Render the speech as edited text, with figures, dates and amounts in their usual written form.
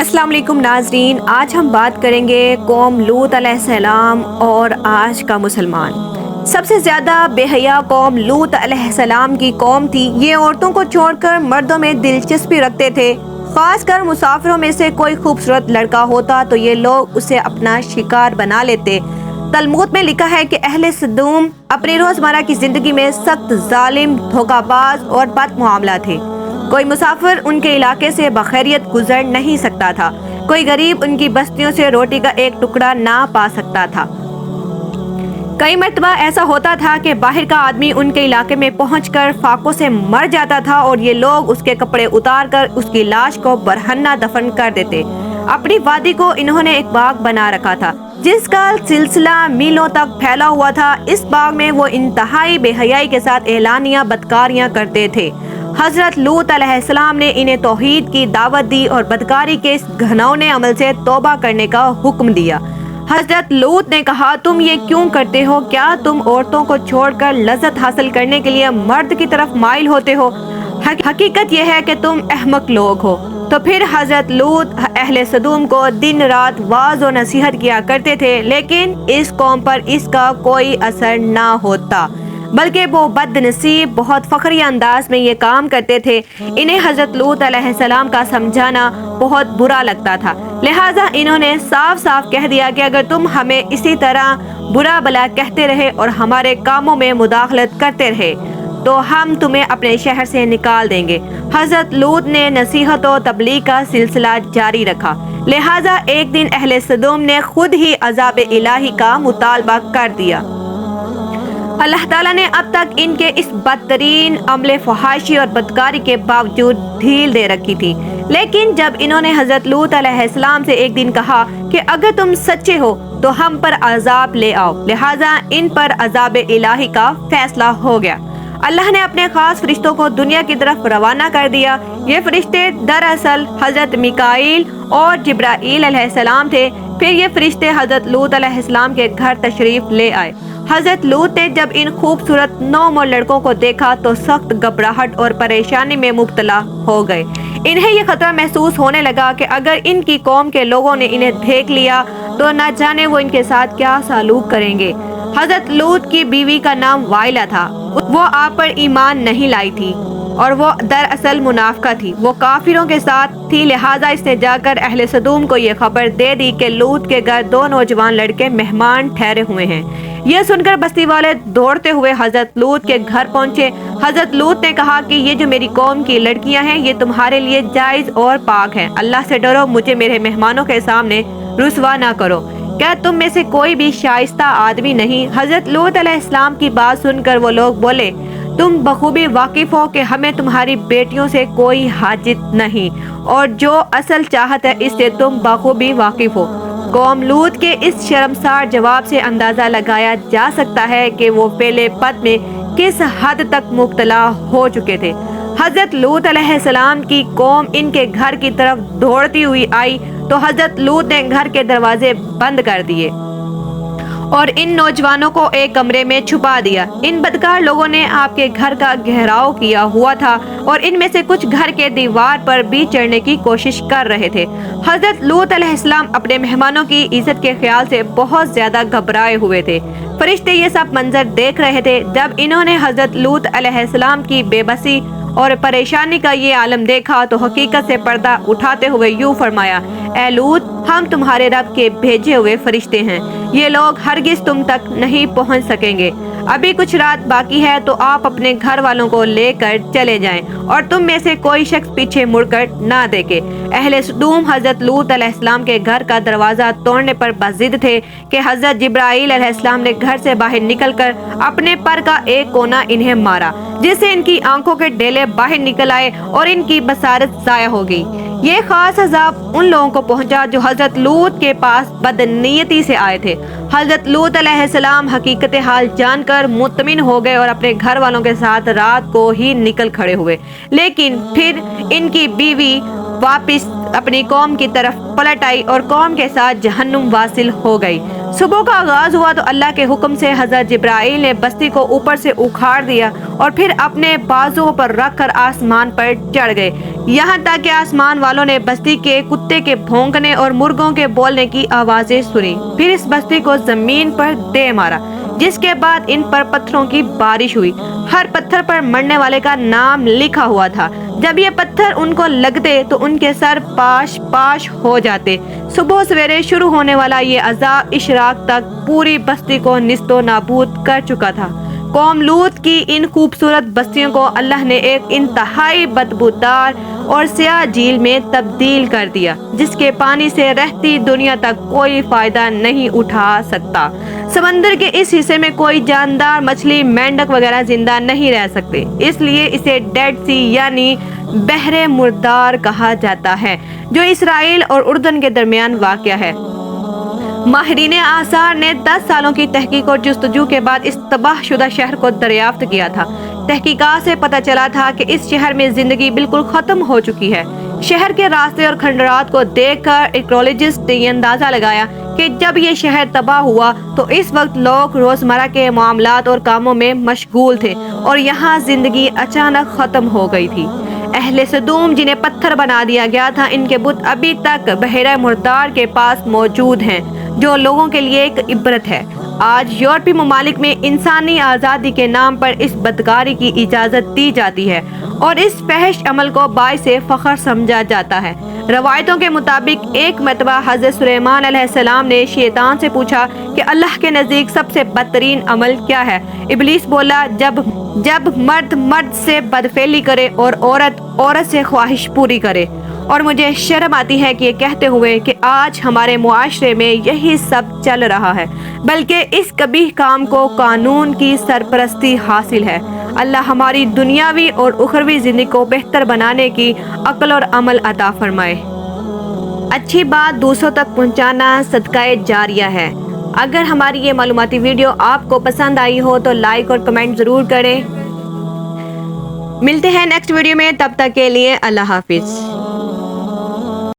अस्सलाम वालेकुम नाजरीन, आज हम बात करेंगे कौम लूत अलैहिस्सलाम और आज का मुसलमान। सबसे ज़्यादा बेहया कौम लूत अलैहिस्सलाम की कौम थी। ये औरतों को छोड़कर मर्दों में दिलचस्पी रखते थे। खासकर मुसाफिरों में से कोई खूबसूरत लड़का होता तो ये लोग उसे अपना शिकार बना लेते। तलमूद में लिखा है कि अहले सदूम अपनी रोज़मर्रा की ज़िंदगी में सख्त जालिम, धोखाबाज और बदमुआमला थे। कोई मुसाफिर उनके इलाके से बखैरियत गुजर नहीं सकता था। कोई गरीब उनकी बस्तियों से रोटी का एक टुकड़ा ना पा सकता था। कई मर्तबा ऐसा होता था कि बाहर का आदमी उनके इलाके में पहुंचकर फाकों से मर जाता था और ये लोग उसके कपड़े उतार कर उसकी लाश को बरहन्ना दफन कर देते। अपनी वादी को इन्होंने एक बाग बना रखा था जिसका सिलसिला मीलों तक फैला हुआ था। इस बाग में वो इंतहाई बेहयाई के साथ एलानिया बदकारियां करते थे। हजरत लूत अलैहिस्सलाम ने इन्हें तौहीद की दावत दी और बदकारी के इस घिनौने अमल से तौबा करने का हुक्म दिया। हजरत लूत ने कहा, तुम ये क्यों करते हो? क्या तुम औरतों को छोड़कर लज्जत हासिल करने के लिए मर्द की तरफ माइल होते हो? हकीकत यह है कि तुम अहमक लोग हो। तो फिर हजरत लूत अहले सदूम को दिन रात वाज और नसीहत किया करते थे, लेकिन इस कौम पर इसका कोई असर ना होता, बल्कि वो बदनसीब बहुत फखरिया अंदाज में ये काम करते थे। इन्हें हजरत लूत अलैहिस्सलाम का समझाना बहुत बुरा लगता था, लिहाजा इन्होंने साफ साफ कह दिया कि अगर तुम हमें इसी तरह बुरा भला कहते रहे और हमारे कामों में मुदाखलत करते रहे तो हम तुम्हें अपने शहर से निकाल देंगे। हजरत लूत ने नसीहत और तबलीग का सिलसिला जारी रखा, लिहाजा एक दिन अहले सदूम ने खुद ही अज़ाब इलाही का मुतालबा कर दिया। अल्लाह ताला ने अब तक इनके इस बदतरीन अमले फहाशी और बदकारी के बावजूद ढील दे रखी थी, लेकिन जब इन्होंने हजरत लूत अलैहिस्सलाम से एक दिन कहा कि अगर तुम सच्चे हो तो हम पर अजाब ले आओ, लिहाजा इन पर अजाब इलाही का फैसला हो गया। अल्लाह ने अपने खास फरिश्तों को दुनिया की तरफ रवाना कर दिया। ये फरिश्ते दरअसल हजरत मिकाईल और जिब्राईल अलैहिस्सलाम थे। फिर ये फरिश्ते हजरत लूत अलैहिस्सलाम के घर तशरीफ ले आए। हजरत लूत ने जब इन खूबसूरत नौमोर लड़कों को देखा तो सख्त घबराहट और परेशानी में मुब्तला हो गए। इन्हें यह खतरा महसूस होने लगा कि अगर इनकी कौम के लोगों ने इन्हें देख लिया तो न जाने वो इनके साथ क्या सलूक करेंगे। हजरत लूत की बीवी का नाम वाइला था। वो आप पर ईमान नहीं लाई थी और वो दरअसल मुनाफिका थी। वो काफिरों के साथ थी, लिहाजा इसने जाकर अहले सदूम को ये खबर दे दी कि लूत के घर दो नौजवान लड़के मेहमान ठहरे हुए हैं। यह सुनकर बस्ती वाले दौड़ते हुए हजरत लूत के घर पहुंचे। हजरत लूत ने कहा कि ये जो मेरी कौम की लड़कियां हैं ये तुम्हारे लिए जायज और पाक हैं। अल्लाह से डरो, मुझे मेरे मेहमानों के सामने रुसवा ना करो। क्या तुम में से कोई भी शाइस्ता आदमी नहीं? हजरत लूत अलैहिस्सलाम की बात सुनकर वो लोग बोले, तुम बखूबी वाकिफ हो कि हमें तुम्हारी बेटियों से कोई हाजित नहीं और जो असल चाहत है इससे तुम बखूबी वाकिफ हो। कौम लूत के इस शर्मसार जवाब से अंदाजा लगाया जा सकता है कि वो पहले पद में किस हद तक मुब्तला हो चुके थे। हजरत लूत अलैहिस्सलाम की कौम इनके घर की तरफ दौड़ती हुई आई तो हजरत लूत ने घर के दरवाजे बंद कर दिए और इन नौजवानों को एक कमरे में छुपा दिया। इन बदकार लोगों ने आपके घर का घेराव किया हुआ था और इनमें से कुछ घर के दीवार पर भी चढ़ने की कोशिश कर रहे थे। हजरत लूत अलैहिस्सलाम अपने मेहमानों की इज्जत के ख्याल से बहुत ज्यादा घबराए हुए थे। फरिश्ते ये सब मंजर देख रहे थे। जब इन्होंने हजरत लूत अलैहिस्सलाम की बेबसी और परेशानी का ये आलम देखा तो हकीकत से पर्दा उठाते हुए यूं फरमाया, ए लूत, हम तुम्हारे रब के भेजे हुए फरिश्ते हैं। ये लोग हरगिज तुम तक नहीं पहुंच सकेंगे। अभी कुछ रात बाकी है तो आप अपने घर वालों को लेकर चले जाएं और तुम में से कोई शख्स पीछे मुड़कर ना देखे। अहले सदूम हजरत लूत अलैहिस्सलाम के घर का दरवाजा तोड़ने पर बजिद थे कि हजरत जिब्राईल अलैहिस्सलाम ने घर से बाहर निकलकर अपने पर का एक कोना इन्हें मारा, जिससे इनकी आंखों के डेले बाहर निकल आए और इनकी बसारत जाया हो गई। ये खास अजाब उन लोगों को पहुंचा जो हजरत लूत के पास बदनीयती से आए थे। हजरत लूत अलैहिस्सलाम हकीकत हाल जानकर मुतमिन हो गए और अपने घर वालों के साथ रात को ही निकल खड़े हुए, लेकिन फिर इनकी बीवी वापस अपनी कौम की तरफ पलट आई और कौम के साथ जहन्नुम वासिल हो गई। صبح کا آغاز ہوا تو اللہ کے حکم سے حضرت جبرائیل نے بستی کو اوپر سے اکھاڑ دیا اور پھر اپنے بازوؤں پر رکھ کر آسمان پر چڑھ گئے، یہاں تک کہ آسمان والوں نے بستی کے کتے کے بھونکنے اور مرغوں کے بولنے کی آوازیں سنی۔ پھر اس بستی کو زمین پر دے مارا، جس کے بعد ان پر پتھروں کی بارش ہوئی۔ ہر پتھر پر مرنے والے کا نام لکھا ہوا تھا۔ جب یہ پتھر ان کو لگتے تو ان کے سر پاش پاش ہو جاتے۔ صبح سویرے شروع ہونے والا یہ عذاب اشراق تک پوری بستی کو نیست و نابود کر چکا تھا۔ قوم لوط کی ان خوبصورت بستیوں کو اللہ نے ایک انتہائی بدبودار اور سیاہ جھیل میں تبدیل کر دیا، جس کے پانی سے رہتی دنیا تک کوئی فائدہ نہیں اٹھا سکتا۔ سمندر کے اس حصے میں کوئی جاندار مچھلی، مینڈک وغیرہ زندہ نہیں رہ سکتے، اس لیے اسے ڈیڈ سی یعنی بحر مردار کہا جاتا ہے، جو اسرائیل اور اردن کے درمیان واقع ہے۔ ماہرین آثار نے 10 سالوں کی تحقیق اور جستجو کے بعد اس تباہ شدہ شہر کو دریافت کیا تھا۔ تحقیقات سے پتہ چلا تھا کہ اس شہر میں زندگی بالکل ختم ہو چکی ہے۔ شہر کے راستے اور کھنڈرات کو دیکھ کر ایکولوجسٹ نے یہ اندازہ لگایا کہ جب یہ شہر تباہ ہوا تو اس وقت لوگ روزمرہ کے معاملات اور کاموں میں مشغول تھے اور یہاں زندگی اچانک ختم ہو گئی تھی۔ اہل سدوم جنہیں پتھر بنا دیا گیا تھا، ان کے بت ابھی تک بحیرہ مردار کے پاس موجود ہیں، جو لوگوں کے لیے ایک عبرت ہے۔ آج یورپی ممالک میں انسانی آزادی کے نام پر اس بدکاری کی اجازت دی جاتی ہے اور اس فحش عمل کو باعث فخر سمجھا جاتا ہے۔ روایتوں کے مطابق ایک مرتبہ حضرت سلیمان علیہ السلام نے شیطان سے پوچھا کہ اللہ کے نزدیک سب سے بدترین عمل کیا ہے؟ ابلیس بولا، جب مرد مرد سے بدفعلی کرے اور عورت عورت سے خواہش پوری کرے۔ اور مجھے شرم آتی ہے کہ یہ کہتے ہوئے کہ آج ہمارے معاشرے میں یہی سب چل رہا ہے، بلکہ اس قبیح کام کو قانون کی سرپرستی حاصل ہے۔ اللہ ہماری دنیاوی اور اخروی زندگی کو بہتر بنانے کی عقل اور عمل عطا فرمائے۔ اچھی بات دوسروں تک پہنچانا صدقہ جاریہ ہے۔ اگر ہماری یہ معلوماتی ویڈیو آپ کو پسند آئی ہو تو لائک اور کمنٹ ضرور کریں۔ ملتے ہیں نیکسٹ ویڈیو میں، تب تک کے لیے اللہ حافظ۔